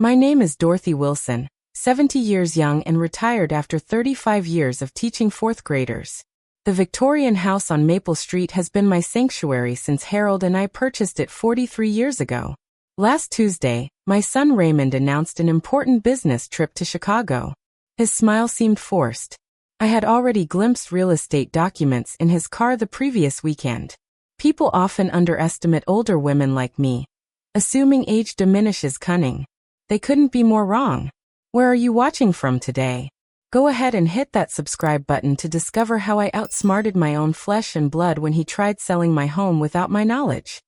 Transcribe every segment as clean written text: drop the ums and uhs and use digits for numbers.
My name is Dorothy Wilson, 70 years young and retired after 35 years of teaching fourth graders. The Victorian house on Maple Street has been my sanctuary since Harold and I purchased it 43 years ago. Last Tuesday, my son Raymond announced an important business trip to Chicago. His smile seemed forced. I had already glimpsed real estate documents in his car the previous weekend. People often underestimate older women like me, assuming age diminishes cunning. They couldn't be more wrong. Where are you watching from today? Go ahead and hit that subscribe button to discover how I outsmarted my own flesh and blood when he tried selling my home without my knowledge.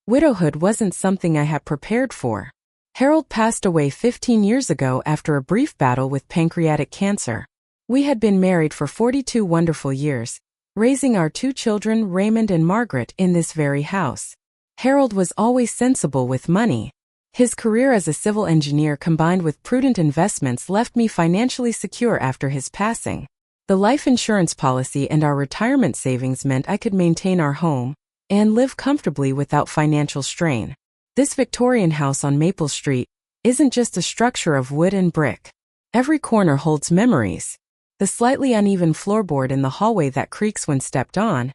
Widowhood wasn't something I had prepared for. Harold passed away 15 years ago after a brief battle with pancreatic cancer. We had been married for 42 wonderful years, raising our two children, Raymond and Margaret, in this very house. Harold was always sensible with money. His career as a civil engineer combined with prudent investments left me financially secure after his passing. The life insurance policy and our retirement savings meant I could maintain our home and live comfortably without financial strain. This Victorian house on Maple Street isn't just a structure of wood and brick. Every corner holds memories. The slightly uneven floorboard in the hallway that creaks when stepped on,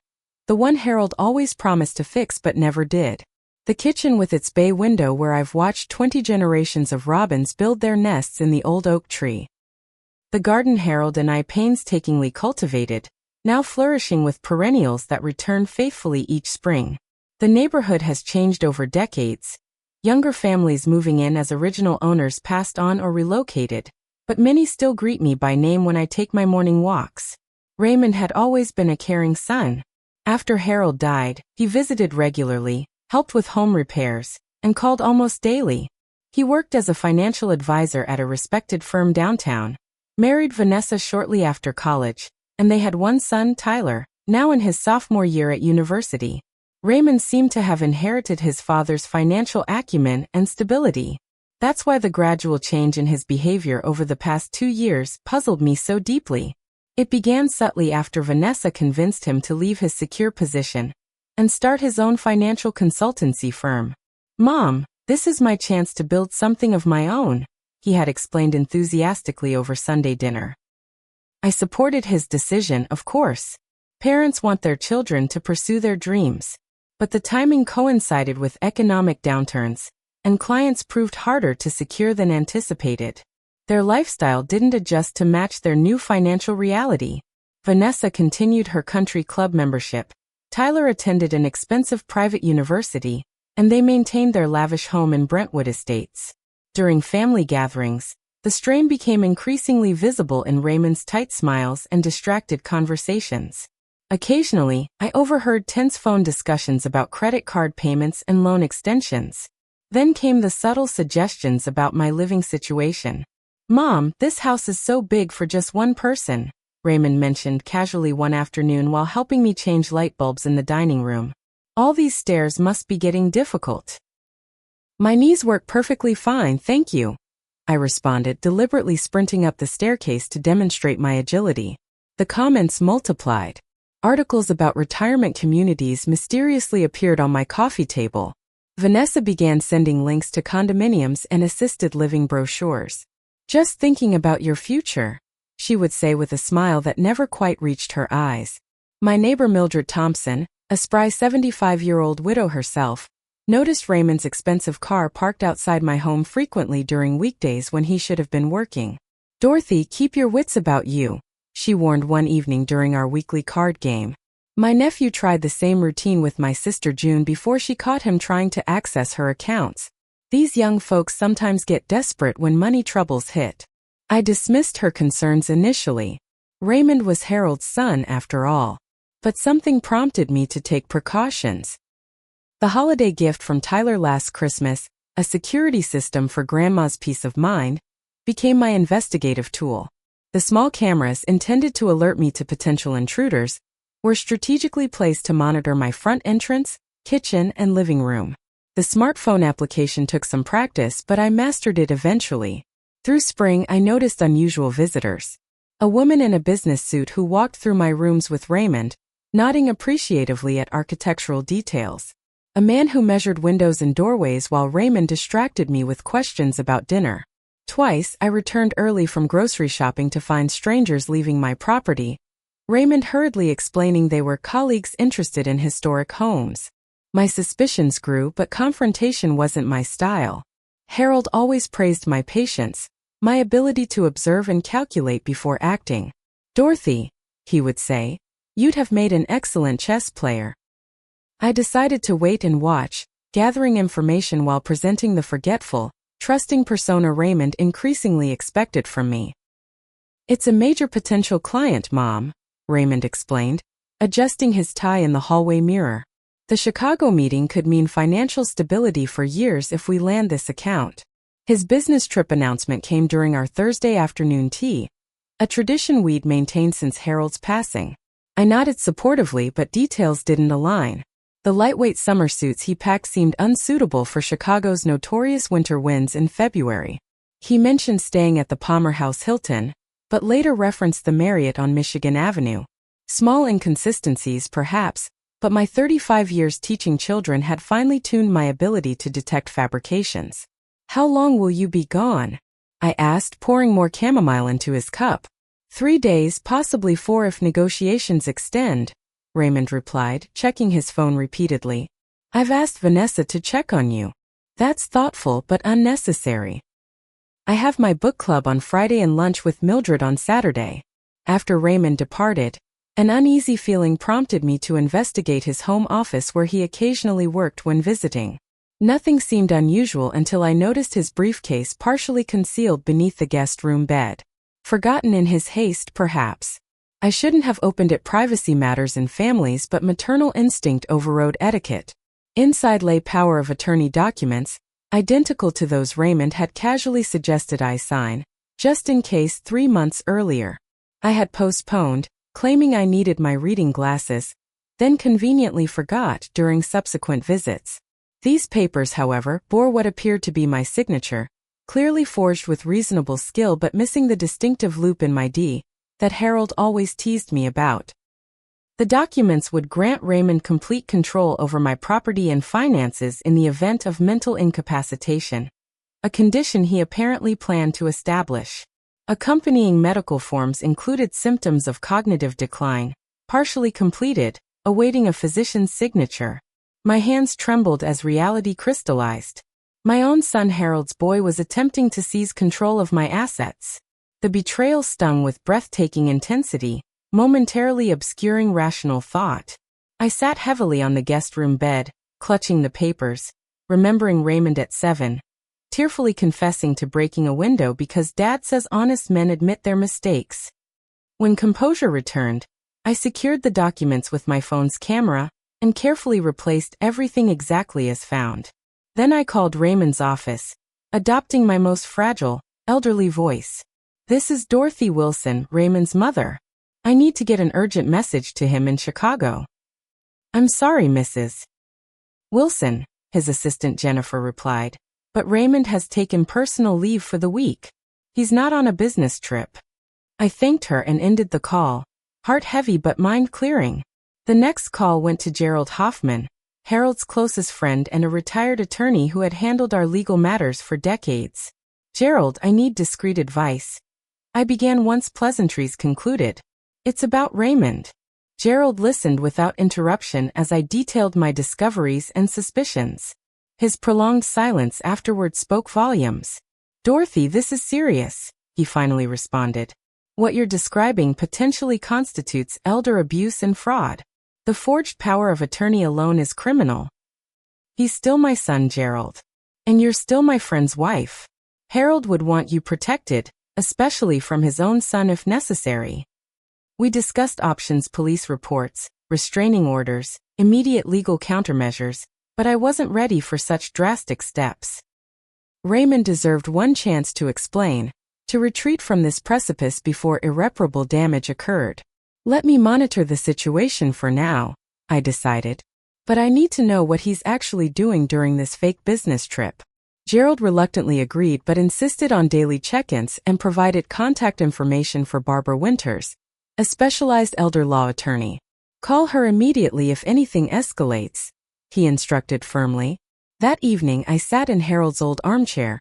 the one Harold always promised to fix but never did. The kitchen with its bay window where I've watched 20 generations of robins build their nests in the old oak tree. The garden Harold and I painstakingly cultivated, now flourishing with perennials that return faithfully each spring. The neighborhood has changed over decades, younger families moving in as original owners passed on or relocated, but many still greet me by name when I take my morning walks. Raymond had always been a caring son. After Harold died, he visited regularly, helped with home repairs, and called almost daily. He worked as a financial advisor at a respected firm downtown, married Vanessa shortly after college, and they had one son, Tyler, now in his sophomore year at university. Raymond seemed to have inherited his father's financial acumen and stability. That's why the gradual change in his behavior over the past 2 years puzzled me so deeply. It began subtly after Vanessa convinced him to leave his secure position and start his own financial consultancy firm. "Mom, this is my chance to build something of my own," he had explained enthusiastically over Sunday dinner. I supported his decision, of course. Parents want their children to pursue their dreams. But the timing coincided with economic downturns, and clients proved harder to secure than anticipated. Their lifestyle didn't adjust to match their new financial reality. Vanessa continued her country club membership. Tyler attended an expensive private university, and they maintained their lavish home in Brentwood Estates. During family gatherings, the strain became increasingly visible in Raymond's tight smiles and distracted conversations. Occasionally, I overheard tense phone discussions about credit card payments and loan extensions. Then came the subtle suggestions about my living situation. "Mom, this house is so big for just one person," Raymond mentioned casually one afternoon while helping me change light bulbs in the dining room. "All these stairs must be getting difficult." "My knees work perfectly fine, thank you," I responded, deliberately sprinting up the staircase to demonstrate my agility. The comments multiplied. Articles about retirement communities mysteriously appeared on my coffee table. Vanessa began sending links to condominiums and assisted living brochures. "Just thinking about your future," she would say with a smile that never quite reached her eyes. My neighbor Mildred Thompson, a spry 75-year-old widow herself, noticed Raymond's expensive car parked outside my home frequently during weekdays when he should have been working. "Dorothy, keep your wits about you," she warned one evening during our weekly card game. My nephew tried the same routine with my sister June before she caught him trying to access her accounts. These young folks sometimes get desperate when money troubles hit. I dismissed her concerns initially. Raymond was Harold's son after all. But something prompted me to take precautions. The holiday gift from Tyler last Christmas, a security system for Grandma's peace of mind, became my investigative tool. The small cameras intended to alert me to potential intruders were strategically placed to monitor my front entrance, kitchen, and living room. The smartphone application took some practice, but I mastered it eventually. Through spring, I noticed unusual visitors. A woman in a business suit who walked through my rooms with Raymond, nodding appreciatively at architectural details. A man who measured windows and doorways while Raymond distracted me with questions about dinner. Twice, I returned early from grocery shopping to find strangers leaving my property, Raymond hurriedly explaining they were colleagues interested in historic homes. My suspicions grew, but confrontation wasn't my style. Harold always praised my patience, my ability to observe and calculate before acting. "Dorothy," he would say, "you'd have made an excellent chess player." I decided to wait and watch, gathering information while presenting the forgetful, trusting persona Raymond increasingly expected from me. "It's a major potential client, Mom," Raymond explained, adjusting his tie in the hallway mirror. "The Chicago meeting could mean financial stability for years if we land this account." His business trip announcement came during our Thursday afternoon tea, a tradition we'd maintained since Harold's passing. I nodded supportively, but details didn't align. The lightweight summer suits he packed seemed unsuitable for Chicago's notorious winter winds in February. He mentioned staying at the Palmer House Hilton, but later referenced the Marriott on Michigan Avenue. Small inconsistencies, perhaps, but my 35 years teaching children had finely tuned my ability to detect fabrications. "How long will you be gone?" I asked, pouring more chamomile into his cup. 3 days, possibly 4 if negotiations extend," Raymond replied, checking his phone repeatedly. "I've asked Vanessa to check on you." "That's thoughtful but unnecessary. I have my book club on Friday and lunch with Mildred on Saturday." After Raymond departed, an uneasy feeling prompted me to investigate his home office where he occasionally worked when visiting. Nothing seemed unusual until I noticed his briefcase partially concealed beneath the guest room bed. Forgotten in his haste, perhaps. I shouldn't have opened it. Privacy matters in families, but maternal instinct overrode etiquette. Inside lay power of attorney documents, identical to those Raymond had casually suggested I sign, just in case 3 months earlier. I had postponed, claiming I needed my reading glasses, then conveniently forgot during subsequent visits. These papers, however, bore what appeared to be my signature, clearly forged with reasonable skill but missing the distinctive loop in my D that Harold always teased me about. The documents would grant Raymond complete control over my property and finances in the event of mental incapacitation, a condition he apparently planned to establish. Accompanying medical forms included symptoms of cognitive decline, partially completed, awaiting a physician's signature. My hands trembled as reality crystallized. My own son Harold's boy was attempting to seize control of my assets. The betrayal stung with breathtaking intensity, momentarily obscuring rational thought. I sat heavily on the guest room bed, clutching the papers, remembering Raymond at 7, tearfully confessing to breaking a window because Dad says honest men admit their mistakes. When composure returned, I secured the documents with my phone's camera and carefully replaced everything exactly as found. Then I called Raymond's office, adopting my most fragile, elderly voice. "This is Dorothy Wilson, Raymond's mother. I need to get an urgent message to him in Chicago." "I'm sorry, Mrs. Wilson," his assistant Jennifer replied, "but Raymond has taken personal leave for the week. He's not on a business trip." I thanked her and ended the call, heart heavy but mind clearing. The next call went to Gerald Hoffman, Harold's closest friend and a retired attorney who had handled our legal matters for decades. "Gerald, I need discreet advice," I began once pleasantries concluded. "It's about Raymond." Gerald listened without interruption as I detailed my discoveries and suspicions. His prolonged silence afterward spoke volumes. "Dorothy, this is serious," he finally responded. "What you're describing potentially constitutes elder abuse and fraud. The forged power of attorney alone is criminal." "He's still my son, Gerald. And you're still my friend's wife. Harold would want you protected, especially from his own son if necessary." We discussed options: police reports, restraining orders, immediate legal countermeasures, but I wasn't ready for such drastic steps. Raymond deserved one chance to explain, to retreat from this precipice before irreparable damage occurred. "Let me monitor the situation for now," I decided. "But I need to know what he's actually doing during this fake business trip." Gerald reluctantly agreed but insisted on daily check-ins and provided contact information for Barbara Winters, a specialized elder law attorney. "Call her immediately if anything escalates," he instructed firmly. That evening I sat in Harold's old armchair,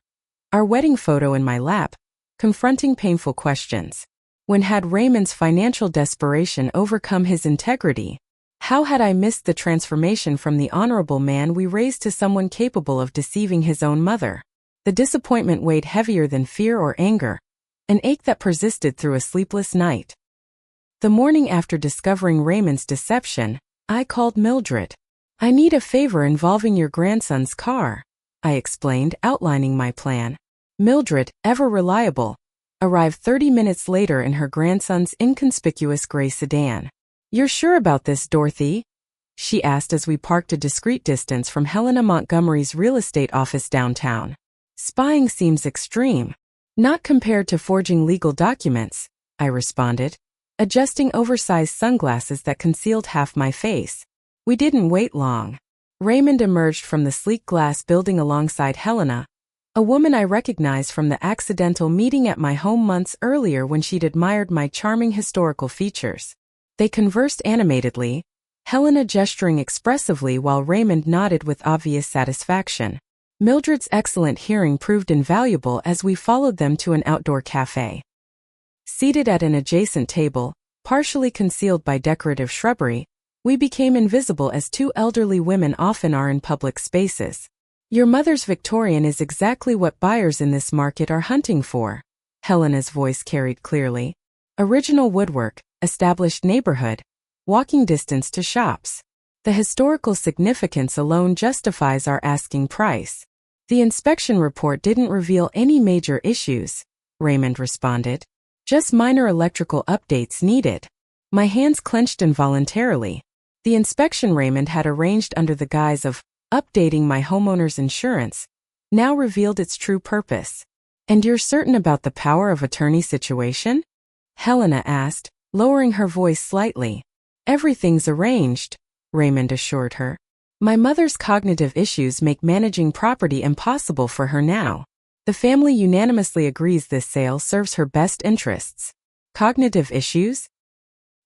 our wedding photo in my lap, confronting painful questions. When had Raymond's financial desperation overcome his integrity? How had I missed the transformation from the honorable man we raised to someone capable of deceiving his own mother? The disappointment weighed heavier than fear or anger, an ache that persisted through a sleepless night. The morning after discovering Raymond's deception, I called Mildred. I need a favor involving your grandson's car, I explained, outlining my plan. Mildred, ever reliable, arrived 30 minutes later in her grandson's inconspicuous gray sedan. You're sure about this, Dorothy? She asked as we parked a discreet distance from Helena Montgomery's real estate office downtown. Spying seems extreme. Not compared to forging legal documents, I responded, adjusting oversized sunglasses that concealed half my face. We didn't wait long. Raymond emerged from the sleek glass building alongside Helena, a woman I recognized from the accidental meeting at my home months earlier when she'd admired my charming historical features. They conversed animatedly, Helena gesturing expressively while Raymond nodded with obvious satisfaction. Mildred's excellent hearing proved invaluable as we followed them to an outdoor cafe. Seated at an adjacent table, partially concealed by decorative shrubbery, we became invisible as two elderly women often are in public spaces. Your mother's Victorian is exactly what buyers in this market are hunting for, Helena's voice carried clearly. Original woodwork, established neighborhood, walking distance to shops. The historical significance alone justifies our asking price. The inspection report didn't reveal any major issues, Raymond responded. Just minor electrical updates needed. My hands clenched involuntarily. The inspection Raymond had arranged under the guise of updating my homeowner's insurance now revealed its true purpose. And you're certain about the power of attorney situation? Helena asked, lowering her voice slightly. Everything's arranged, Raymond assured her. My mother's cognitive issues make managing property impossible for her now. The family unanimously agrees this sale serves her best interests. Cognitive issues?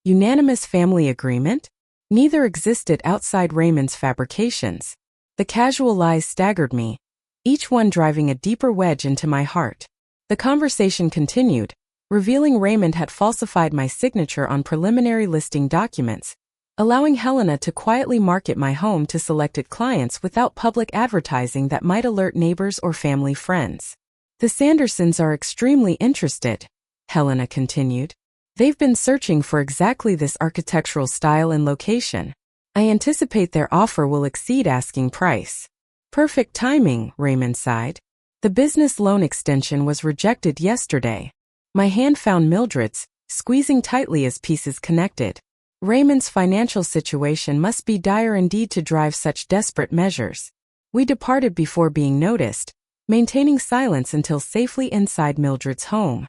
Unanimous family agreement? Neither existed outside Raymond's fabrications. The casual lies staggered me, each one driving a deeper wedge into my heart. The conversation continued, revealing Raymond had falsified my signature on preliminary listing documents, allowing Helena to quietly market my home to selected clients without public advertising that might alert neighbors or family friends. The Sandersons are extremely interested, Helena continued. They've been searching for exactly this architectural style and location. I anticipate their offer will exceed asking price. Perfect timing, Raymond sighed. The business loan extension was rejected yesterday. My hand found Mildred's, squeezing tightly as pieces connected. Raymond's financial situation must be dire indeed to drive such desperate measures. We departed before being noticed, maintaining silence until safely inside Mildred's home.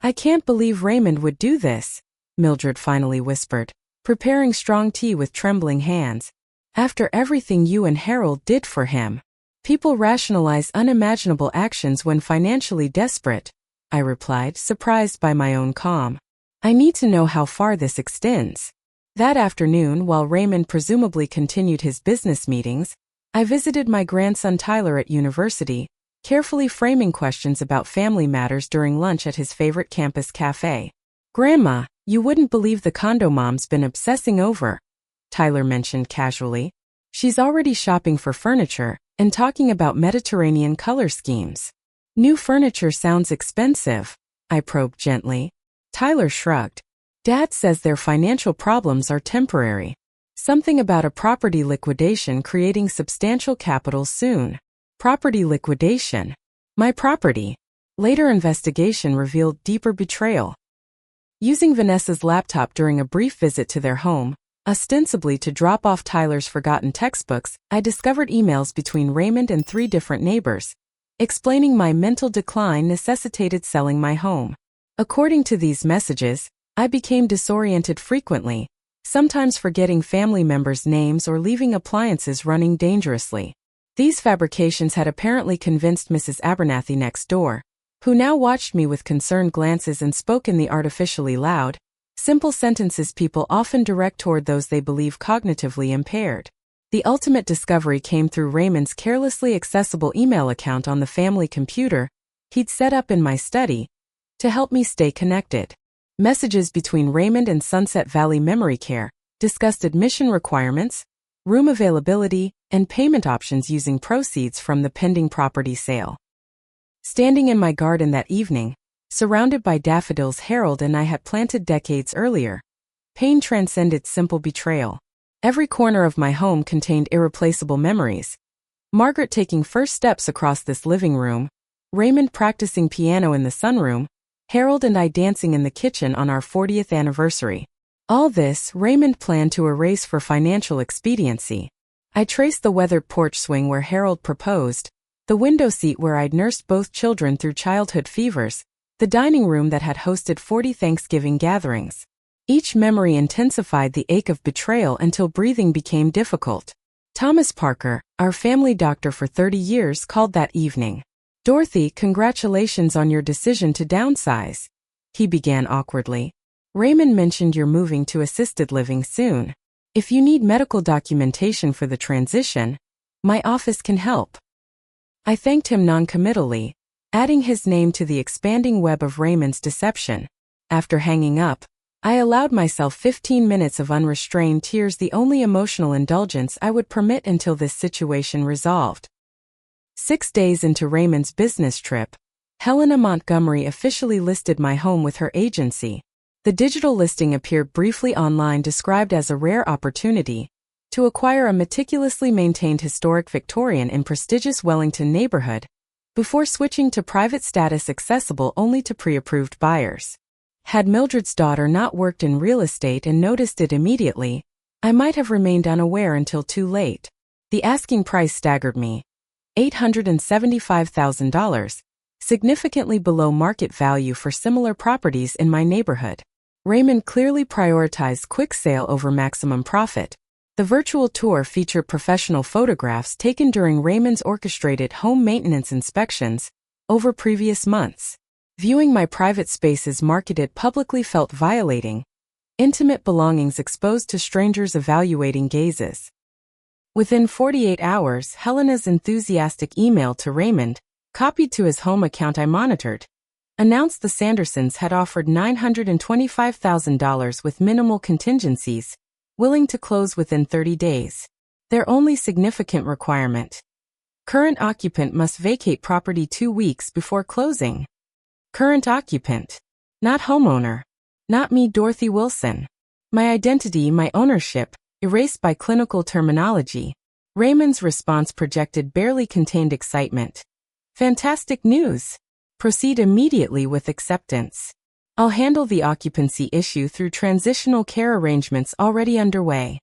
I can't believe Raymond would do this, Mildred finally whispered, preparing strong tea with trembling hands. After everything you and Harold did for him. People rationalize unimaginable actions when financially desperate, I replied, surprised by my own calm. I need to know how far this extends. That afternoon, while Raymond presumably continued his business meetings, I visited my grandson Tyler at university, carefully framing questions about family matters during lunch at his favorite campus cafe. Grandma, you wouldn't believe the condo mom's been obsessing over, Tyler mentioned casually. She's already shopping for furniture and talking about Mediterranean color schemes. New furniture sounds expensive, I probed gently. Tyler shrugged. Dad says their financial problems are temporary. Something about a property liquidation creating substantial capital soon. Property liquidation. My property. Later investigation revealed deeper betrayal. Using Vanessa's laptop during a brief visit to their home, ostensibly to drop off Tyler's forgotten textbooks, I discovered emails between Raymond and 3 different neighbors, explaining my mental decline necessitated selling my home. According to these messages, I became disoriented frequently, sometimes forgetting family members' names or leaving appliances running dangerously. These fabrications had apparently convinced Mrs. Abernathy next door, who now watched me with concerned glances and spoke in the artificially loud, simple sentences people often direct toward those they believe cognitively impaired. The ultimate discovery came through Raymond's carelessly accessible email account on the family computer he'd set up in my study to help me stay connected. Messages between Raymond and Sunset Valley Memory Care discussed admission requirements, room availability, and payment options using proceeds from the pending property sale. Standing in my garden that evening, surrounded by daffodils Harold and I had planted decades earlier, pain transcended simple betrayal. Every corner of my home contained irreplaceable memories. Margaret taking first steps across this living room, Raymond practicing piano in the sunroom, Harold and I dancing in the kitchen on our 40th anniversary. All this Raymond planned to erase for financial expediency. I traced the weathered porch swing where Harold proposed, the window seat where I'd nursed both children through childhood fevers, the dining room that had hosted 40 Thanksgiving gatherings. Each memory intensified the ache of betrayal until breathing became difficult. Thomas Parker, our family doctor for 30 years, called that evening. "Dorothy, congratulations on your decision to downsize," he began awkwardly. "Raymond mentioned you're moving to assisted living soon. If you need medical documentation for the transition, my office can help." I thanked him noncommittally, adding his name to the expanding web of Raymond's deception. After hanging up, I allowed myself 15 minutes of unrestrained tears, the only emotional indulgence I would permit until this situation resolved. 6 days into Raymond's business trip, Helena Montgomery officially listed my home with her agency. The digital listing appeared briefly online, described as a rare opportunity to acquire a meticulously maintained historic Victorian in prestigious Wellington neighborhood, before switching to private status accessible only to pre-approved buyers. Had Mildred's daughter not worked in real estate and noticed it immediately, I might have remained unaware until too late. The asking price staggered me. $875,000, significantly below market value for similar properties in my neighborhood. Raymond clearly prioritized quick sale over maximum profit. The virtual tour featured professional photographs taken during Raymond's orchestrated home maintenance inspections over previous months. Viewing my private spaces marketed publicly felt violating. Intimate belongings exposed to strangers' evaluating gazes. Within 48 hours, Helena's enthusiastic email to Raymond, copied to his home account I monitored, announced the Sandersons had offered $925,000 with minimal contingencies, willing to close within 30 days. Their only significant requirement: current occupant must vacate property 2 weeks before closing. Current occupant. Not homeowner. Not me, Dorothy Wilson. My identity, my ownership, erased by clinical terminology. Raymond's response projected barely contained excitement. "Fantastic news. Proceed immediately with acceptance. I'll handle the occupancy issue through transitional care arrangements already underway."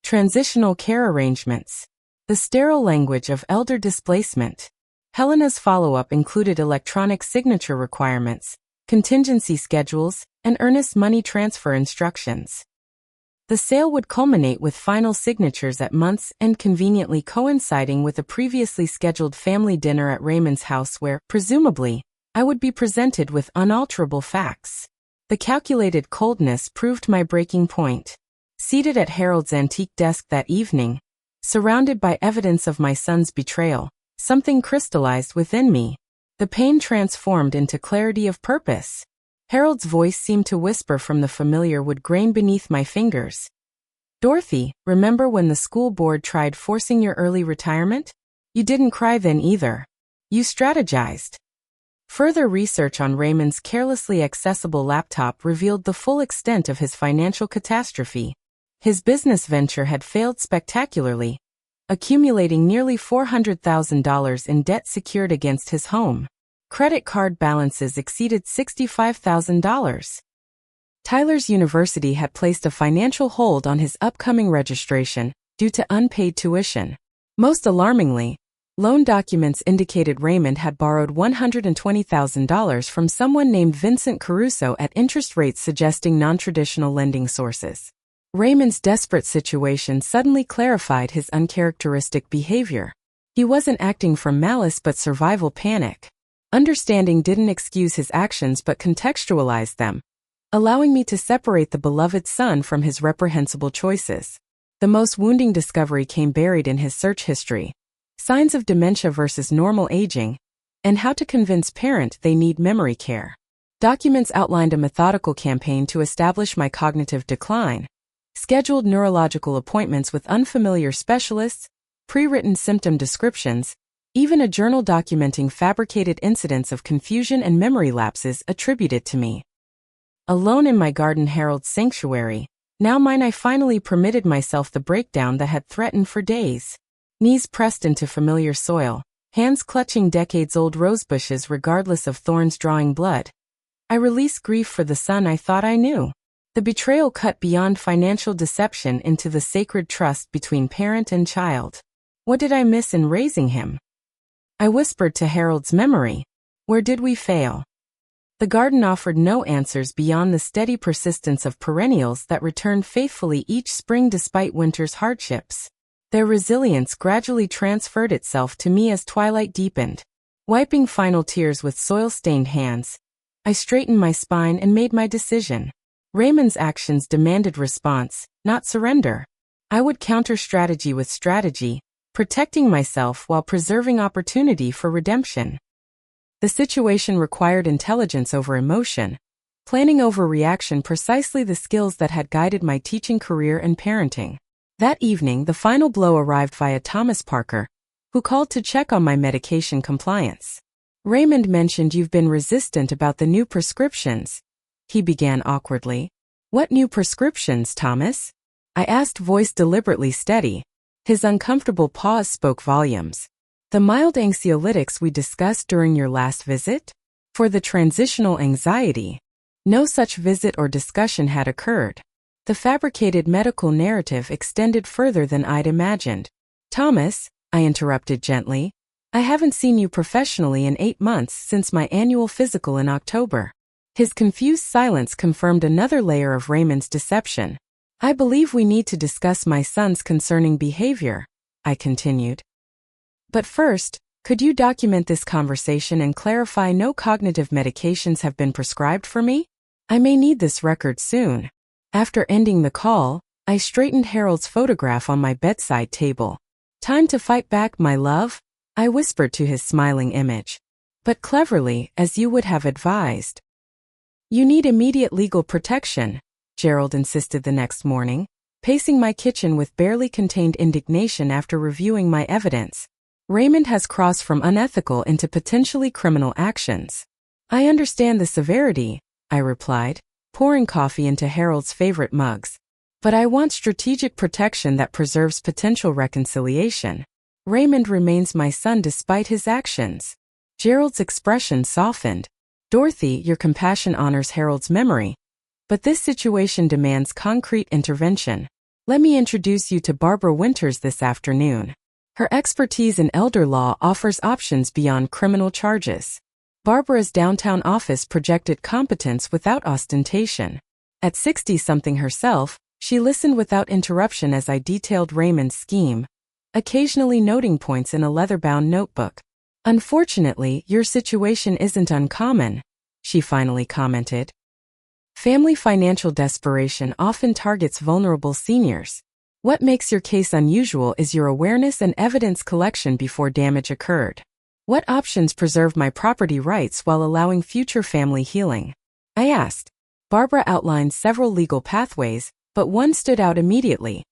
Transitional care arrangements. The sterile language of elder displacement. Helena's follow-up included electronic signature requirements, contingency schedules, and earnest money transfer instructions. The sale would culminate with final signatures at month's end, conveniently coinciding with a previously scheduled family dinner at Raymond's house where, presumably, I would be presented with unalterable facts. The calculated coldness proved my breaking point. Seated at Harold's antique desk that evening, surrounded by evidence of my son's betrayal, something crystallized within me. The pain transformed into clarity of purpose. Harold's voice seemed to whisper from the familiar wood grain beneath my fingers. "Dorothy, remember when the school board tried forcing your early retirement? You didn't cry then either. You strategized." Further research on Raymond's carelessly accessible laptop revealed the full extent of his financial catastrophe. His business venture had failed spectacularly, accumulating nearly $400,000 in debt secured against his home. Credit card balances exceeded $65,000. Tyler's University had placed a financial hold on his upcoming registration due to unpaid tuition. Most alarmingly, loan documents indicated Raymond had borrowed $120,000 from someone named Vincent Caruso at interest rates suggesting non-traditional lending sources. Raymond's desperate situation suddenly clarified his uncharacteristic behavior. He wasn't acting from malice but survival panic. Understanding didn't excuse his actions but contextualized them, allowing me to separate the beloved son from his reprehensible choices. The most wounding discovery came buried in his search history: signs of dementia versus normal aging, and how to convince parent they need memory care. Documents outlined a methodical campaign to establish my cognitive decline, scheduled neurological appointments with unfamiliar specialists, pre-written symptom descriptions, even a journal documenting fabricated incidents of confusion and memory lapses attributed to me. Alone in my garden Harold's sanctuary, now mine, I finally permitted myself the breakdown that had threatened for days. Knees pressed into familiar soil, hands clutching decades-old rosebushes regardless of thorns drawing blood. I released grief for the son I thought I knew. The betrayal cut beyond financial deception into the sacred trust between parent and child. What did I miss in raising him? I whispered to Harold's memory. Where did we fail? The garden offered no answers beyond the steady persistence of perennials that returned faithfully each spring despite winter's hardships. Their resilience gradually transferred itself to me as twilight deepened. Wiping final tears with soil-stained hands, I straightened my spine and made my decision. Raymond's actions demanded response, not surrender. I would counter strategy with strategy, protecting myself while preserving opportunity for redemption. The situation required intelligence over emotion, planning over reaction, precisely the skills that had guided my teaching career and parenting. That evening, the final blow arrived via Thomas Parker, who called to check on my medication compliance. Raymond mentioned you've been resistant about the new prescriptions, he began awkwardly. What new prescriptions, Thomas? I asked, voice deliberately steady. His uncomfortable pause spoke volumes. The mild anxiolytics we discussed during your last visit? For the transitional anxiety. No such visit or discussion had occurred. The fabricated medical narrative extended further than I'd imagined. Thomas, I interrupted gently, I haven't seen you professionally in 8 months since my annual physical in October. His confused silence confirmed another layer of Raymond's deception. I believe we need to discuss my son's concerning behavior, I continued. But first, could you document this conversation and clarify no cognitive medications have been prescribed for me? I may need this record soon. After ending the call, I straightened Harold's photograph on my bedside table. Time to fight back, my love, I whispered to his smiling image. But cleverly, as you would have advised. You need immediate legal protection, Gerald insisted the next morning, pacing my kitchen with barely contained indignation after reviewing my evidence. Raymond has crossed from unethical into potentially criminal actions. I understand the severity, I replied, pouring coffee into Harold's favorite mugs. But I want strategic protection that preserves potential reconciliation. Raymond remains my son despite his actions. Gerald's expression softened. Dorothy, your compassion honors Harold's memory. But this situation demands concrete intervention. Let me introduce you to Barbara Winters this afternoon. Her expertise in elder law offers options beyond criminal charges. Barbara's downtown office projected competence without ostentation. At 60-something herself, she listened without interruption as I detailed Raymond's scheme, occasionally noting points in a leather-bound notebook. Unfortunately, your situation isn't uncommon, she finally commented. Family financial desperation often targets vulnerable seniors. What makes your case unusual is your awareness and evidence collection before damage occurred. What options preserve my property rights while allowing future family healing? I asked. Barbara outlined several legal pathways, but one stood out immediately.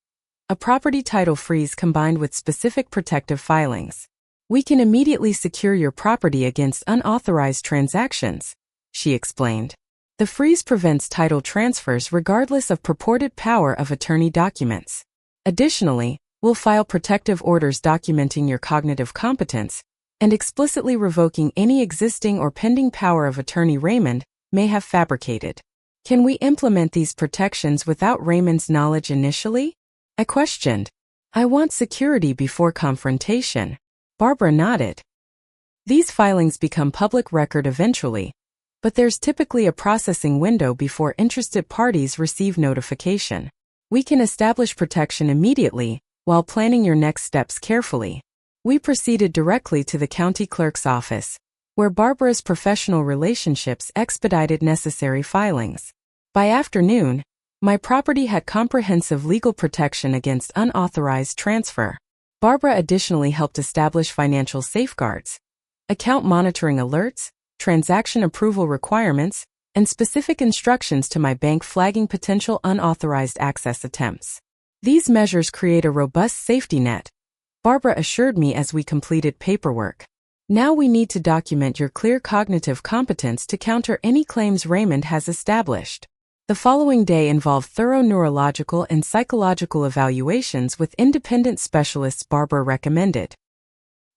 A property title freeze combined with specific protective filings. We can immediately secure your property against unauthorized transactions, she explained. The freeze prevents title transfers regardless of purported power of attorney documents. Additionally, we'll file protective orders documenting your cognitive competence and explicitly revoking any existing or pending power of attorney Raymond may have fabricated. Can we implement these protections without Raymond's knowledge initially? I questioned. I want security before confrontation. Barbara nodded. These filings become public record eventually, but there's typically a processing window before interested parties receive notification. We can establish protection immediately while planning your next steps carefully. We proceeded directly to the county clerk's office, where Barbara's professional relationships expedited necessary filings. By afternoon, My property had comprehensive legal protection against unauthorized transfer. Barbara additionally helped establish financial safeguards, account monitoring alerts, transaction approval requirements, and specific instructions to my bank flagging potential unauthorized access attempts. These measures create a robust safety net, Barbara assured me as we completed paperwork. Now we need to document your clear cognitive competence to counter any claims Raymond has established. The following day involved thorough neurological and psychological evaluations with independent specialists Barbara recommended.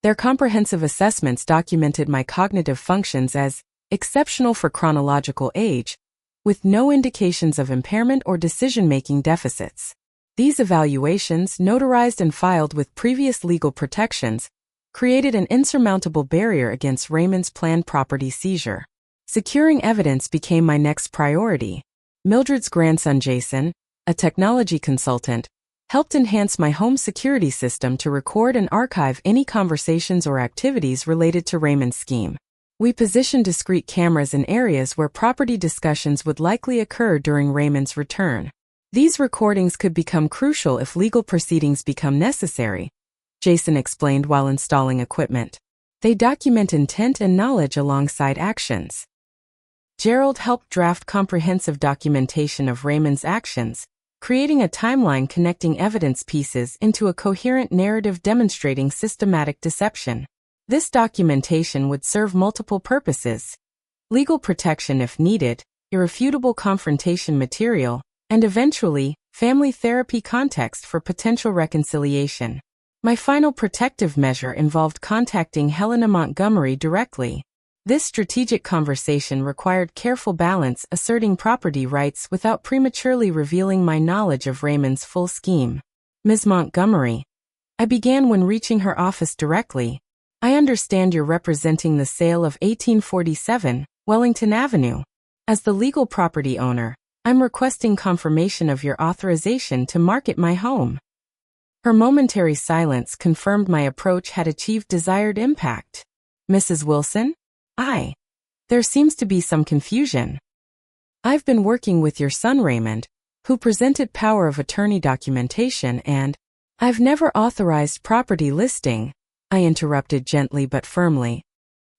Their comprehensive assessments documented my cognitive functions as exceptional for chronological age, with no indications of impairment or decision-making deficits. These evaluations, notarized and filed with previous legal protections, created an insurmountable barrier against Raymond's planned property seizure. Securing evidence became my next priority. Mildred's grandson Jason, a technology consultant, helped enhance my home security system to record and archive any conversations or activities related to Raymond's scheme. We positioned discrete cameras in areas where property discussions would likely occur during Raymond's return. These recordings could become crucial if legal proceedings become necessary, Jason explained while installing equipment. They document intent and knowledge alongside actions. Gerald helped draft comprehensive documentation of Raymond's actions, creating a timeline connecting evidence pieces into a coherent narrative demonstrating systematic deception. This documentation would serve multiple purposes: legal protection if needed, irrefutable confrontation material, and eventually, family therapy context for potential reconciliation. My final protective measure involved contacting Helena Montgomery directly. This strategic conversation required careful balance, asserting property rights without prematurely revealing my knowledge of Raymond's full scheme. Ms. Montgomery, I began when reaching her office directly. I understand you're representing the sale of 1847 Wellington Avenue. As the legal property owner, I'm requesting confirmation of your authorization to market my home. Her momentary silence confirmed my approach had achieved desired impact. Mrs. Wilson? There seems to be some confusion. I've been working with your son Raymond, who presented power of attorney documentation, and I've never authorized property listing, I interrupted gently but firmly.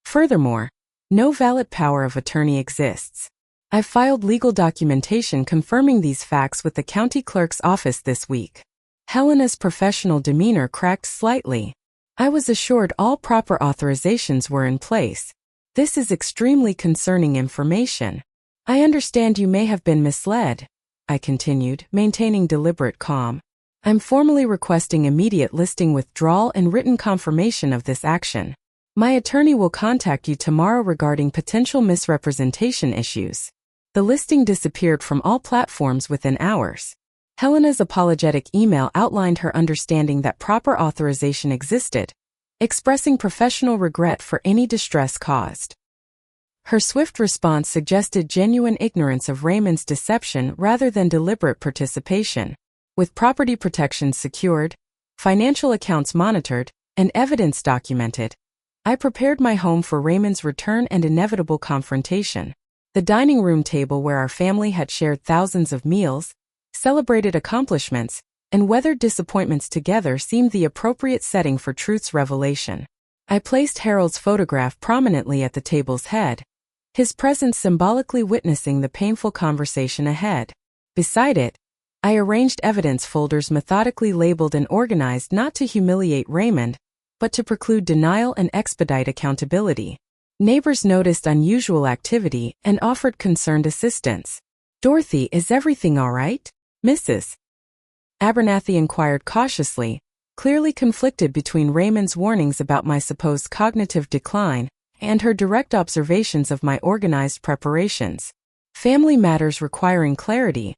Furthermore, no valid power of attorney exists. I've filed legal documentation confirming these facts with the county clerk's office this week. Helena's professional demeanor cracked slightly. I was assured all proper authorizations were in place. This is extremely concerning information. I understand you may have been misled, I continued, maintaining deliberate calm. I'm formally requesting immediate listing withdrawal and written confirmation of this action. My attorney will contact you tomorrow regarding potential misrepresentation issues. The listing disappeared from all platforms within hours. Helena's apologetic email outlined her understanding that proper authorization existed, expressing professional regret for any distress caused. Her swift response suggested genuine ignorance of Raymond's deception rather than deliberate participation. With property protections secured, financial accounts monitored, and evidence documented, I prepared my home for Raymond's return and inevitable confrontation. The dining room table where our family had shared thousands of meals, celebrated accomplishments, and weathered disappointments together seemed the appropriate setting for truth's revelation. I placed Harold's photograph prominently at the table's head, his presence symbolically witnessing the painful conversation ahead. Beside it, I arranged evidence folders methodically labeled and organized not to humiliate Raymond, but to preclude denial and expedite accountability. Neighbors noticed unusual activity and offered concerned assistance. "Dorothy, is everything all right, Mrs. Abernathy inquired cautiously, clearly conflicted between Raymond's warnings about my supposed cognitive decline and her direct observations of my organized preparations. Family matters requiring clarity,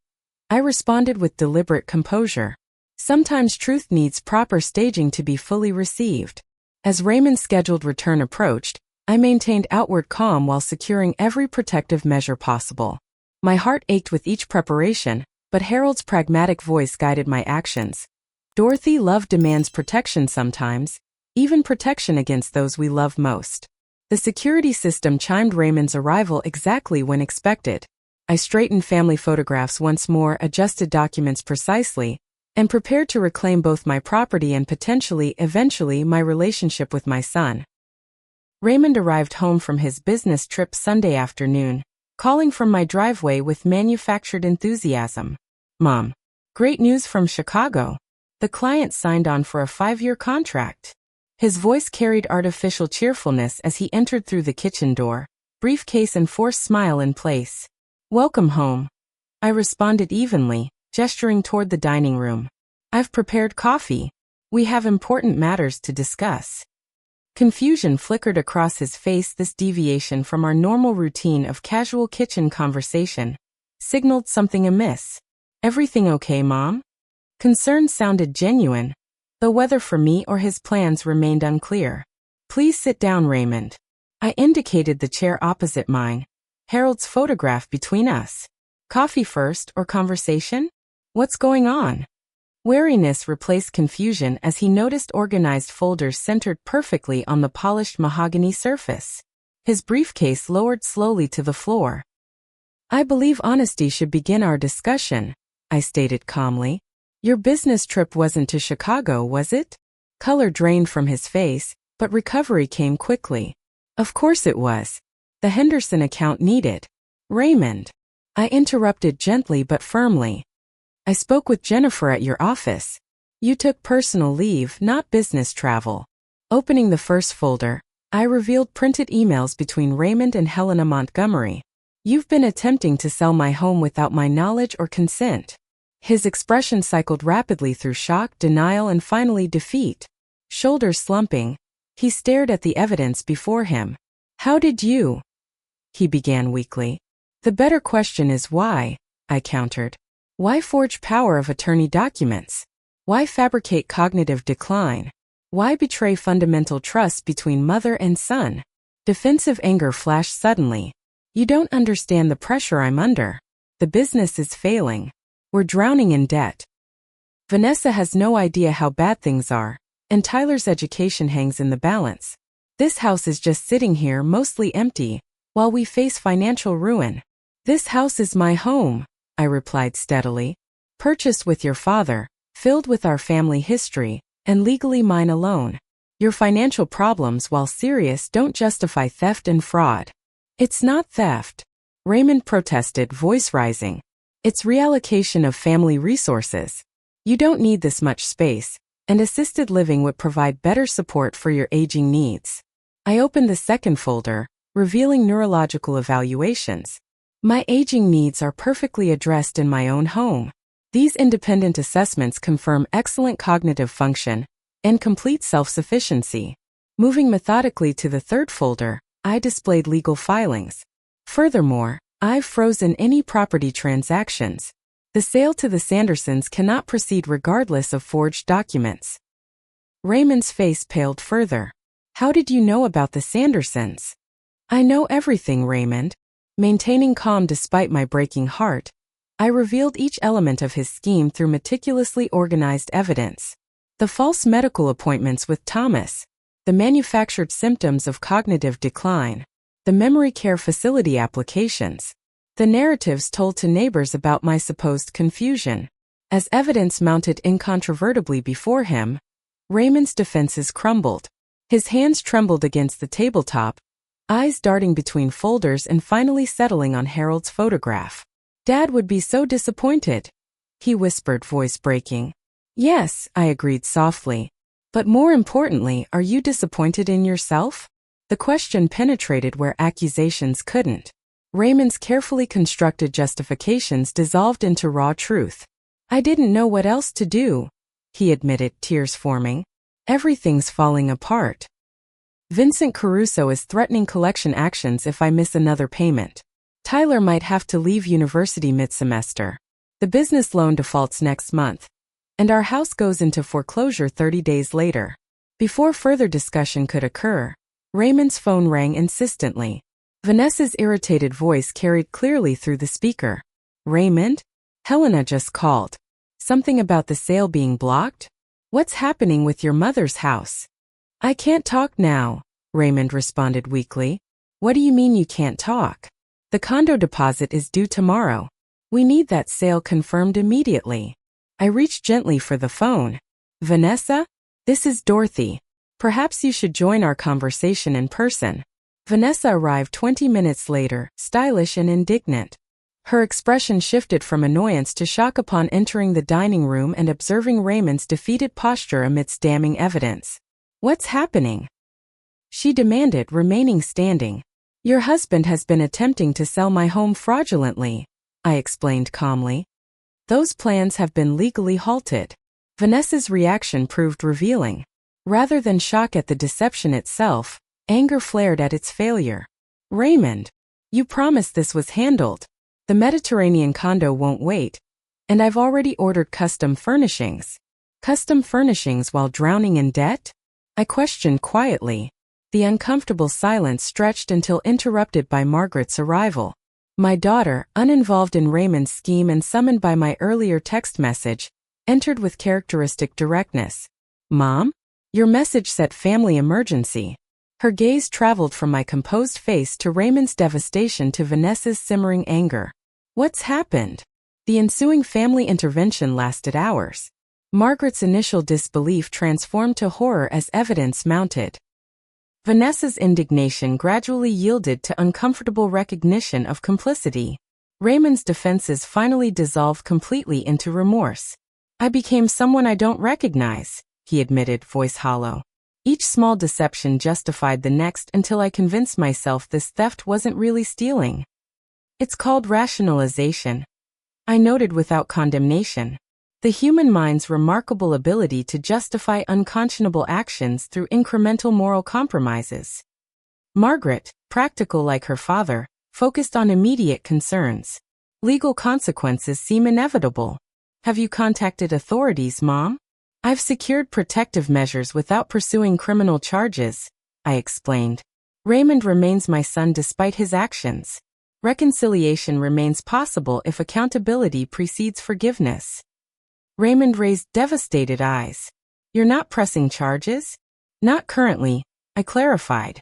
I responded with deliberate composure. Sometimes truth needs proper staging to be fully received. As Raymond's scheduled return approached, I maintained outward calm while securing every protective measure possible. My heart ached with each preparation, but Harold's pragmatic voice guided my actions. Dorothy, love demands protection sometimes, even protection against those we love most. The security system chimed Raymond's arrival exactly when expected. I straightened family photographs once more, adjusted documents precisely, and prepared to reclaim both my property and eventually, my relationship with my son. Raymond arrived home from his business trip Sunday afternoon, calling from my driveway with manufactured enthusiasm. "Mom, great news from Chicago. The client signed on for a 5-year contract." His voice carried artificial cheerfulness as he entered through the kitchen door, briefcase and forced smile in place. "Welcome home," I responded evenly, gesturing toward the dining room. "I've prepared coffee. We have important matters to discuss." Confusion flickered across his face. This deviation from our normal routine of casual kitchen conversation signaled something amiss. "Everything okay, Mom?" Concern sounded genuine, though whether for me or his plans remained unclear. "Please sit down, Raymond." I indicated the chair opposite mine, Harold's photograph between us. "Coffee first or conversation? What's going on?" Wariness replaced confusion as he noticed organized folders centered perfectly on the polished mahogany surface. His briefcase lowered slowly to the floor. "I believe honesty should begin our discussion," I stated calmly. "Your business trip wasn't to Chicago, was it?" Color drained from his face, but recovery came quickly. "Of course it was. The Henderson account needed." "Raymond," I interrupted gently but firmly. "I spoke with Jennifer at your office. You took personal leave, not business travel." Opening the first folder, I revealed printed emails between Raymond and Helena Montgomery. "You've been attempting to sell my home without my knowledge or consent." His expression cycled rapidly through shock, denial, and finally defeat. Shoulders slumping, he stared at the evidence before him. "How did you?" he began weakly. "The better question is why," I countered. "Why forge power of attorney documents? Why fabricate cognitive decline? Why betray fundamental trust between mother and son?" Defensive anger flashed suddenly. "You don't understand the pressure I'm under. The business is failing. We're drowning in debt. Vanessa has no idea how bad things are, and Tyler's education hangs in the balance. This house is just sitting here mostly empty, while we face financial ruin." "This house is my home," I replied steadily. "Purchased with your father, filled with our family history, and legally mine alone. Your financial problems, while serious, don't justify theft and fraud." "It's not theft," Raymond protested, voice rising. "It's reallocation of family resources. You don't need this much space, and assisted living would provide better support for your aging needs." I opened the second folder, revealing neurological evaluations. "My aging needs are perfectly addressed in my own home. These independent assessments confirm excellent cognitive function and complete self-sufficiency." Moving methodically to the third folder, I displayed legal filings. "Furthermore, I've frozen any property transactions. The sale to the Sandersons cannot proceed regardless of forged documents." Raymond's face paled further. "How did you know about the Sandersons?" "I know everything, Raymond." Maintaining calm despite my breaking heart, I revealed each element of his scheme through meticulously organized evidence. The false medical appointments with Thomas, the manufactured symptoms of cognitive decline, the memory care facility applications, the narratives told to neighbors about my supposed confusion. As evidence mounted incontrovertibly before him, Raymond's defenses crumbled. His hands trembled against the tabletop, eyes darting between folders and finally settling on Harold's photograph. "Dad would be so disappointed," he whispered, voice breaking. "Yes," I agreed softly. "But more importantly, are you disappointed in yourself?" The question penetrated where accusations couldn't. Raymond's carefully constructed justifications dissolved into raw truth. "I didn't know what else to do," he admitted, tears forming. "Everything's falling apart. Vincent Caruso is threatening collection actions if I miss another payment. Tyler might have to leave university mid-semester. The business loan defaults next month, and our house goes into foreclosure 30 days later." Before further discussion could occur, Raymond's phone rang insistently. Vanessa's irritated voice carried clearly through the speaker. "Raymond? Helena just called. Something about the sale being blocked? What's happening with your mother's house?" "I can't talk now," Raymond responded weakly. "What do you mean you can't talk?" The condo deposit is due tomorrow. We need that sale confirmed immediately. I reached gently for the phone. Vanessa? This is Dorothy. Perhaps you should join our conversation in person. Vanessa arrived 20 minutes later, stylish and indignant. Her expression shifted from annoyance to shock upon entering the dining room and observing Raymond's defeated posture amidst damning evidence. What's happening? She demanded, remaining standing. Your husband has been attempting to sell my home fraudulently, I explained calmly. Those plans have been legally halted. Vanessa's reaction proved revealing. Rather than shock at the deception itself, anger flared at its failure. Raymond, you promised this was handled. The Mediterranean condo won't wait. And I've already ordered custom furnishings. Custom furnishings while drowning in debt? I questioned quietly. The uncomfortable silence stretched until interrupted by Margaret's arrival. My daughter, uninvolved in Raymond's scheme and summoned by my earlier text message, entered with characteristic directness. Mom? Your message said family emergency. Her gaze traveled from my composed face to Raymond's devastation to Vanessa's simmering anger. What's happened? The ensuing family intervention lasted hours. Margaret's initial disbelief transformed to horror as evidence mounted. Vanessa's indignation gradually yielded to uncomfortable recognition of complicity. Raymond's defenses finally dissolved completely into remorse. I became someone I don't recognize, he admitted, voice hollow. Each small deception justified the next until I convinced myself this theft wasn't really stealing. It's called rationalization, I noted without condemnation. The human mind's remarkable ability to justify unconscionable actions through incremental moral compromises. Margaret, practical like her father, focused on immediate concerns. Legal consequences seem inevitable. Have you contacted authorities, Mom? I've secured protective measures without pursuing criminal charges, I explained. Raymond remains my son despite his actions. Reconciliation remains possible if accountability precedes forgiveness. Raymond raised devastated eyes. You're not pressing charges? Not currently, I clarified.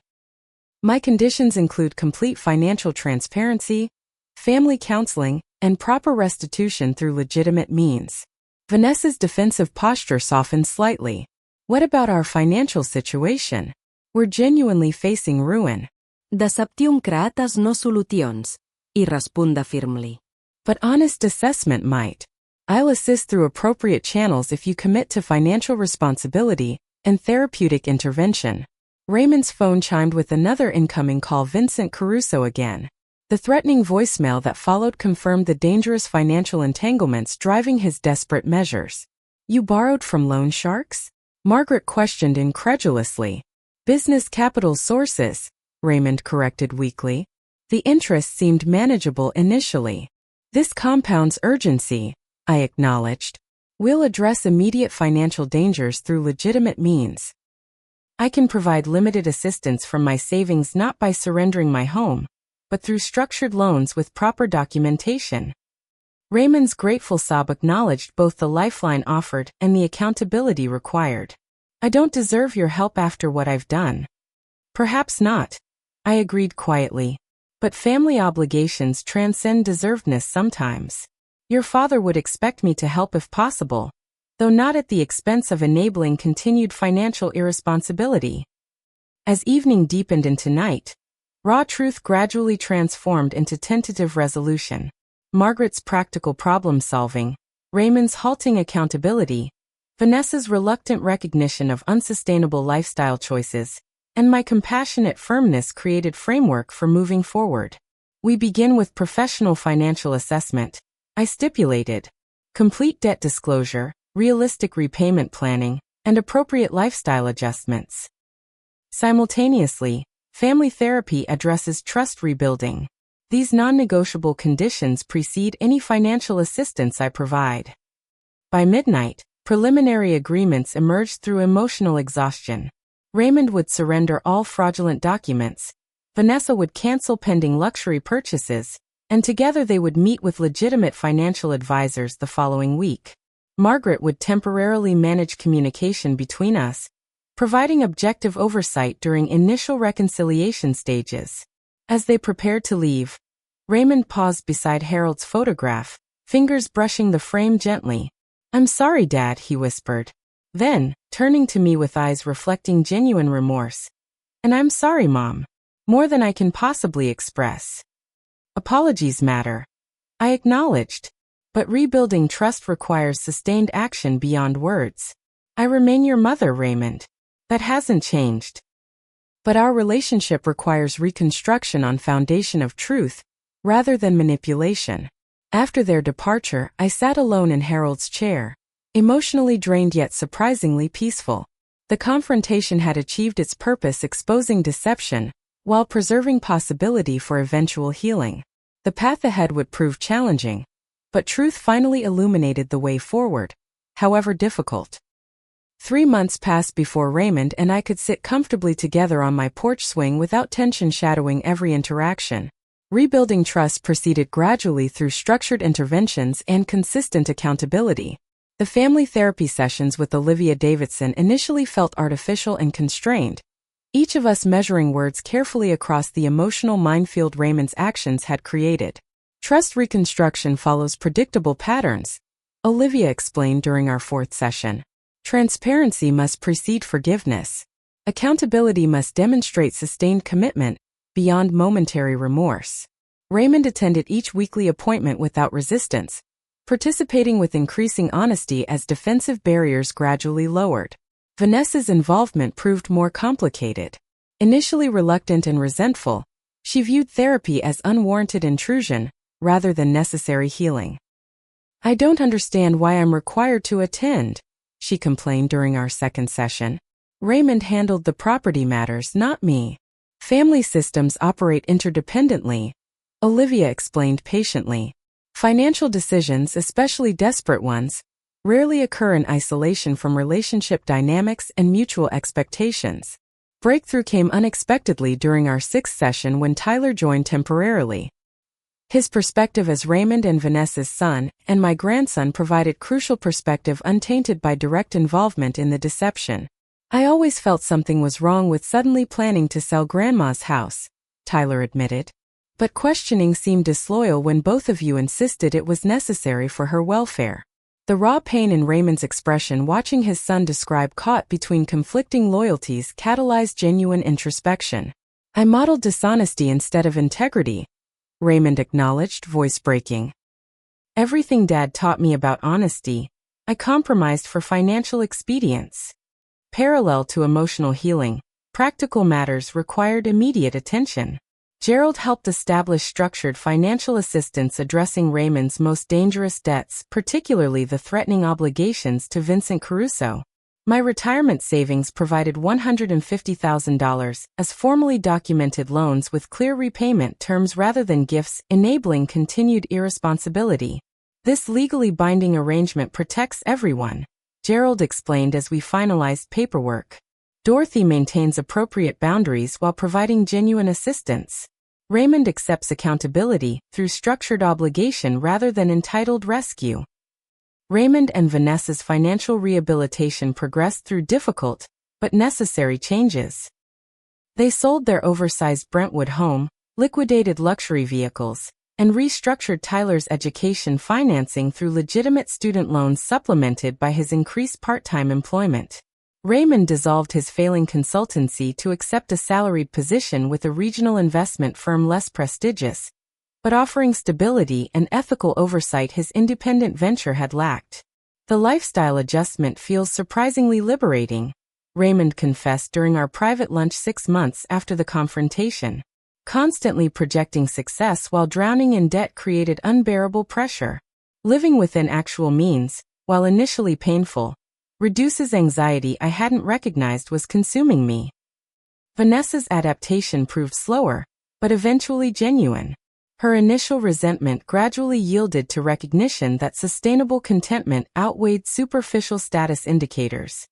My conditions include complete financial transparency, family counseling, and proper restitution through legitimate means. Vanessa's defensive posture softened slightly. What about our financial situation? We're genuinely facing ruin. Deceptium creatas no solutions, I responda firmly. But honest assessment might. I'll assist through appropriate channels if you commit to financial responsibility and therapeutic intervention. Raymond's phone chimed with another incoming call. Vincent Caruso again. The threatening voicemail that followed confirmed the dangerous financial entanglements driving his desperate measures. You borrowed from loan sharks? Margaret questioned incredulously. Business capital sources, Raymond corrected weakly. The interest seemed manageable initially. This compounds urgency, I acknowledged. We'll address immediate financial dangers through legitimate means. I can provide limited assistance from my savings not by surrendering my home, but through structured loans with proper documentation. Raymond's grateful sob acknowledged both the lifeline offered and the accountability required. I don't deserve your help after what I've done. Perhaps not, I agreed quietly. But family obligations transcend deservedness sometimes. Your father would expect me to help if possible, though not at the expense of enabling continued financial irresponsibility. As evening deepened into night, raw truth gradually transformed into tentative resolution. Margaret's practical problem-solving, Raymond's halting accountability, Vanessa's reluctant recognition of unsustainable lifestyle choices, and my compassionate firmness created framework for moving forward. We begin with professional financial assessment, I stipulated. Complete debt disclosure, realistic repayment planning, and appropriate lifestyle adjustments. Simultaneously, family therapy addresses trust rebuilding. These non-negotiable conditions precede any financial assistance I provide. By midnight, preliminary agreements emerged through emotional exhaustion. Raymond would surrender all fraudulent documents, Vanessa would cancel pending luxury purchases, and together they would meet with legitimate financial advisors the following week. Margaret would temporarily manage communication between us, providing objective oversight during initial reconciliation stages. As they prepared to leave, Raymond paused beside Harold's photograph, fingers brushing the frame gently. "I'm sorry, Dad," he whispered. Then, turning to me with eyes reflecting genuine remorse. "And I'm sorry, Mom. More than I can possibly express." "Apologies matter," I acknowledged. "But rebuilding trust requires sustained action beyond words. I remain your mother, Raymond. That hasn't changed. But our relationship requires reconstruction on foundation of truth, rather than manipulation." After their departure, I sat alone in Harold's chair, emotionally drained yet surprisingly peaceful. The confrontation had achieved its purpose, exposing deception, while preserving possibility for eventual healing. The path ahead would prove challenging, but truth finally illuminated the way forward, however difficult. 3 months passed before Raymond and I could sit comfortably together on my porch swing without tension shadowing every interaction. Rebuilding trust proceeded gradually through structured interventions and consistent accountability. The family therapy sessions with Olivia Davidson initially felt artificial and constrained, each of us measuring words carefully across the emotional minefield Raymond's actions had created. "Trust reconstruction follows predictable patterns," Olivia explained during our 4th session. "Transparency must precede forgiveness. Accountability must demonstrate sustained commitment, beyond momentary remorse." Raymond attended each weekly appointment without resistance, participating with increasing honesty as defensive barriers gradually lowered. Vanessa's involvement proved more complicated. Initially reluctant and resentful, she viewed therapy as unwarranted intrusion, rather than necessary healing. "I don't understand why I'm required to attend," she complained during our 2nd session. "Raymond handled the property matters, not me. Family systems operate interdependently," Olivia explained patiently. "Financial decisions, especially desperate ones, rarely occur in isolation from relationship dynamics and mutual expectations." Breakthrough came unexpectedly during our 6th session when Tyler joined temporarily. His perspective as Raymond and Vanessa's son and my grandson provided crucial perspective untainted by direct involvement in the deception. "I always felt something was wrong with suddenly planning to sell Grandma's house," Tyler admitted. "But questioning seemed disloyal when both of you insisted it was necessary for her welfare." The raw pain in Raymond's expression watching his son describe caught between conflicting loyalties catalyzed genuine introspection. "I modeled dishonesty instead of integrity," Raymond acknowledged, voice breaking. "Everything Dad taught me about honesty, I compromised for financial expedience." Parallel to emotional healing, practical matters required immediate attention. Gerald helped establish structured financial assistance addressing Raymond's most dangerous debts, particularly the threatening obligations to Vincent Caruso. My retirement savings provided $150,000 as formally documented loans with clear repayment terms rather than gifts, enabling continued irresponsibility. "This legally binding arrangement protects everyone," Gerald explained as we finalized paperwork. "Dorothy maintains appropriate boundaries while providing genuine assistance. Raymond accepts accountability through structured obligation rather than entitled rescue." Raymond and Vanessa's financial rehabilitation progressed through difficult, but necessary changes. They sold their oversized Brentwood home, liquidated luxury vehicles, and restructured Tyler's education financing through legitimate student loans supplemented by his increased part-time employment. Raymond dissolved his failing consultancy to accept a salaried position with a regional investment firm less prestigious, but offering stability and ethical oversight his independent venture had lacked. "The lifestyle adjustment feels surprisingly liberating," Raymond confessed during our private lunch 6 months after the confrontation. "Constantly projecting success while drowning in debt created unbearable pressure. Living within actual means, while initially painful, reduces anxiety I hadn't recognized was consuming me." Vanessa's adaptation proved slower, but eventually genuine. Her initial resentment gradually yielded to recognition that sustainable contentment outweighed superficial status indicators.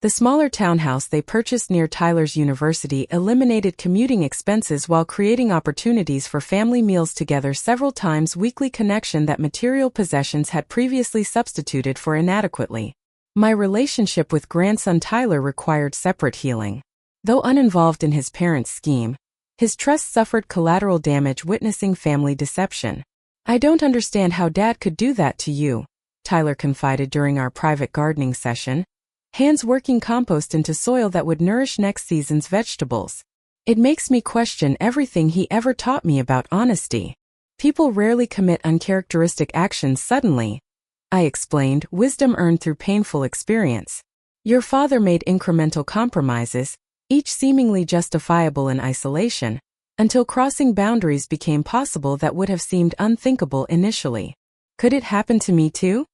The smaller townhouse they purchased near Tyler's university eliminated commuting expenses while creating opportunities for family meals together several times weekly, connection that material possessions had previously substituted for inadequately. My relationship with grandson Tyler required separate healing. Though uninvolved in his parents' scheme, His trust suffered collateral damage witnessing family deception. "I don't understand how Dad could do that to you," Tyler confided during our private gardening session. "Hands working compost into soil that would nourish next season's vegetables. It makes me question everything he ever taught me about honesty. People rarely commit uncharacteristic actions suddenly," I explained, wisdom earned through painful experience. "Your father made incremental compromises, each seemingly justifiable in isolation, until crossing boundaries became possible that would have seemed unthinkable initially. Could it happen to me too?"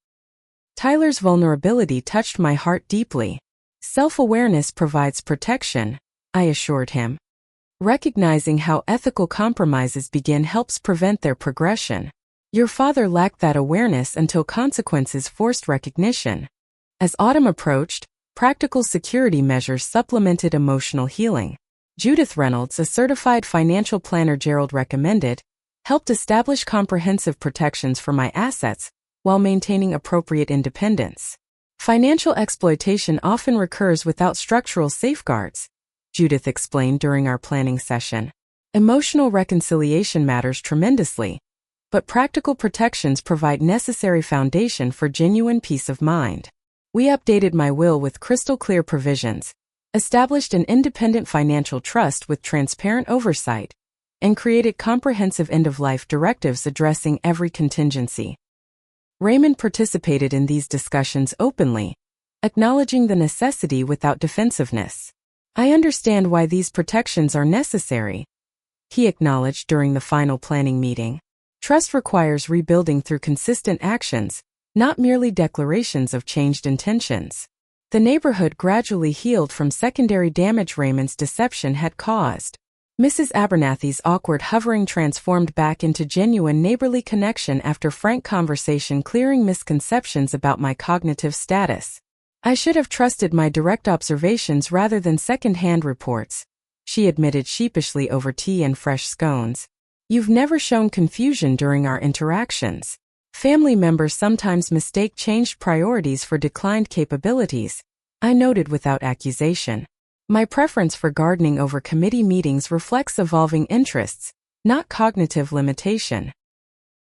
Tyler's vulnerability touched my heart deeply. "Self-awareness provides protection," I assured him. "Recognizing how ethical compromises begin helps prevent their progression. Your father lacked that awareness until consequences forced recognition." As autumn approached, practical security measures supplemented emotional healing. Judith Reynolds, a certified financial planner Gerald recommended, helped establish comprehensive protections for my assets while maintaining appropriate independence. "Financial exploitation often recurs without structural safeguards," Judith explained during our planning session. "Emotional reconciliation matters tremendously, but practical protections provide necessary foundation for genuine peace of mind." We updated my will with crystal-clear provisions, established an independent financial trust with transparent oversight, and created comprehensive end-of-life directives addressing every contingency. Raymond participated in these discussions openly, acknowledging the necessity without defensiveness. "I understand why these protections are necessary," he acknowledged during the final planning meeting. "Trust requires rebuilding through consistent actions, not merely declarations of changed intentions." The neighborhood gradually healed from secondary damage Raymond's deception had caused. Mrs. Abernathy's awkward hovering transformed back into genuine neighborly connection after frank conversation clearing misconceptions about my cognitive status. "I should have trusted my direct observations rather than second-hand reports," she admitted sheepishly over tea and fresh scones. "You've never shown confusion during our interactions." Family members sometimes mistake changed priorities for declined capabilities, I noted without accusation. "My preference for gardening over committee meetings reflects evolving interests, not cognitive limitation."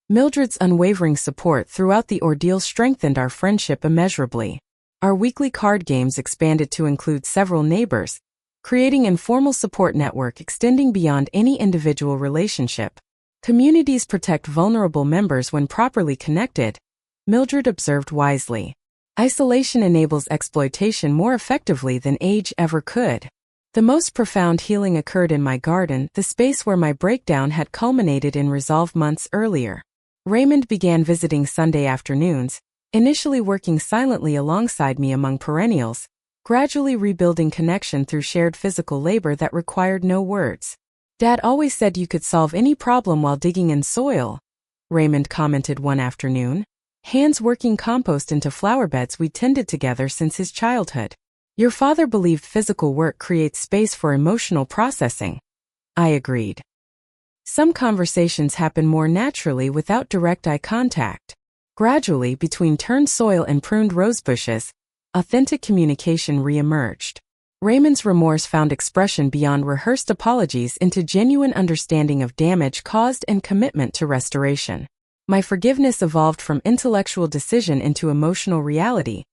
Mildred's unwavering support throughout the ordeal strengthened our friendship immeasurably. Our weekly card games expanded to include several neighbors, creating an informal support network extending beyond any individual relationship. "Communities protect vulnerable members when properly connected," Mildred observed wisely. "Isolation enables exploitation more effectively than age ever could." The most profound healing occurred in my garden, the space where my breakdown had culminated in resolve months earlier. Raymond began visiting Sunday afternoons, initially working silently alongside me among perennials, gradually rebuilding connection through shared physical labor that required no words. "Dad always said you could solve any problem while digging in soil," Raymond commented one afternoon. "Hands working compost into flower beds we tended together since his childhood. Your father believed physical work creates space for emotional processing." I agreed. Some conversations happen more naturally without direct eye contact. Gradually, between turned soil and pruned rose bushes, authentic communication re-emerged. Raymond's remorse found expression beyond rehearsed apologies into genuine understanding of damage caused and commitment to restoration. My forgiveness evolved from intellectual decision into emotional reality,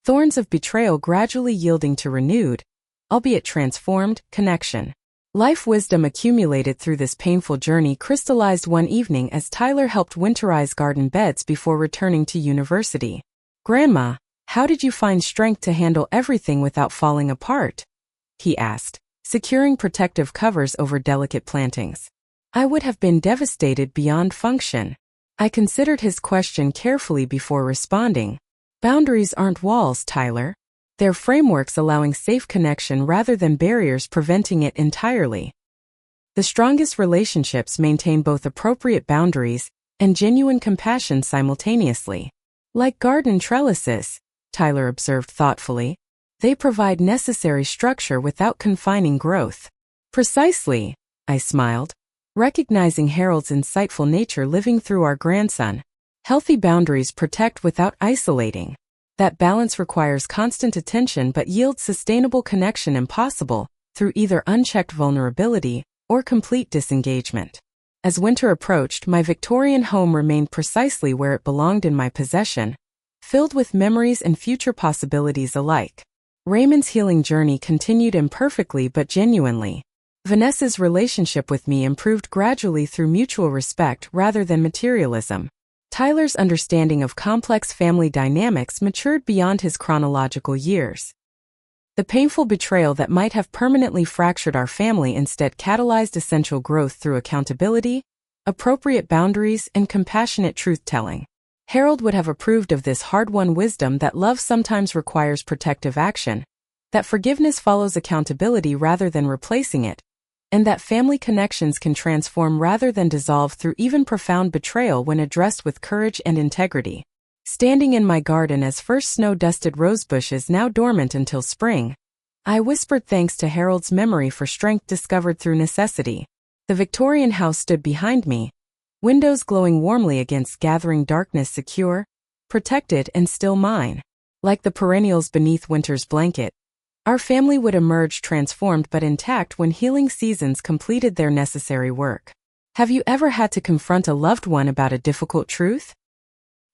thorns of betrayal gradually yielding to renewed, albeit transformed, connection. Life wisdom accumulated through this painful journey crystallized one evening as Tyler helped winterize garden beds before returning to university. "Grandma, how did you find strength to handle everything without falling apart?" he asked, securing protective covers over delicate plantings. I would have been devastated beyond function. I considered his question carefully before responding. "Boundaries aren't walls, Tyler. They're frameworks allowing safe connection rather than barriers preventing it entirely." The strongest relationships maintain both appropriate boundaries and genuine compassion simultaneously. Like garden trellises, Tyler observed thoughtfully, they provide necessary structure without confining growth. "Precisely," I smiled, recognizing Harold's insightful nature living through our grandson. "Healthy boundaries protect without isolating. That balance requires constant attention but yields sustainable connection impossible through either unchecked vulnerability or complete disengagement. As winter approached, my Victorian home remained precisely where it belonged in my possession, filled with memories and future possibilities alike. Raymond's healing journey continued imperfectly but genuinely. Vanessa's relationship with me improved gradually through mutual respect rather than materialism. Tyler's understanding of complex family dynamics matured beyond his chronological years. The painful betrayal that might have permanently fractured our family instead catalyzed essential growth through accountability, appropriate boundaries, and compassionate truth-telling. Harold would have approved of this hard-won wisdom that love sometimes requires protective action, that forgiveness follows accountability rather than replacing it, and that family connections can transform rather than dissolve through even profound betrayal when addressed with courage and integrity. Standing in my garden as first snow-dusted rosebushes now dormant until spring, I whispered thanks to Harold's memory for strength discovered through necessity. The Victorian house stood behind me, windows glowing warmly against gathering darkness, secure, protected, and still mine. Like the perennials beneath winter's blanket, our family would emerge transformed but intact when healing seasons completed their necessary work. Have you ever had to confront a loved one about a difficult truth?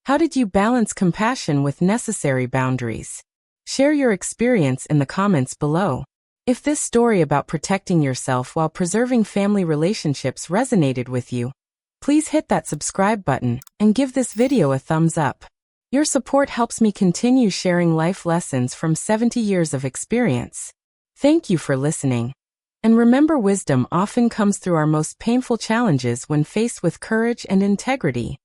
How did you balance compassion with necessary boundaries? Share your experience in the comments below. If this story about protecting yourself while preserving family relationships resonated with you, please hit that subscribe button and give this video a thumbs up. Your support helps me continue sharing life lessons from 70 years of experience. Thank you for listening. And remember, wisdom often comes through our most painful challenges when faced with courage and integrity.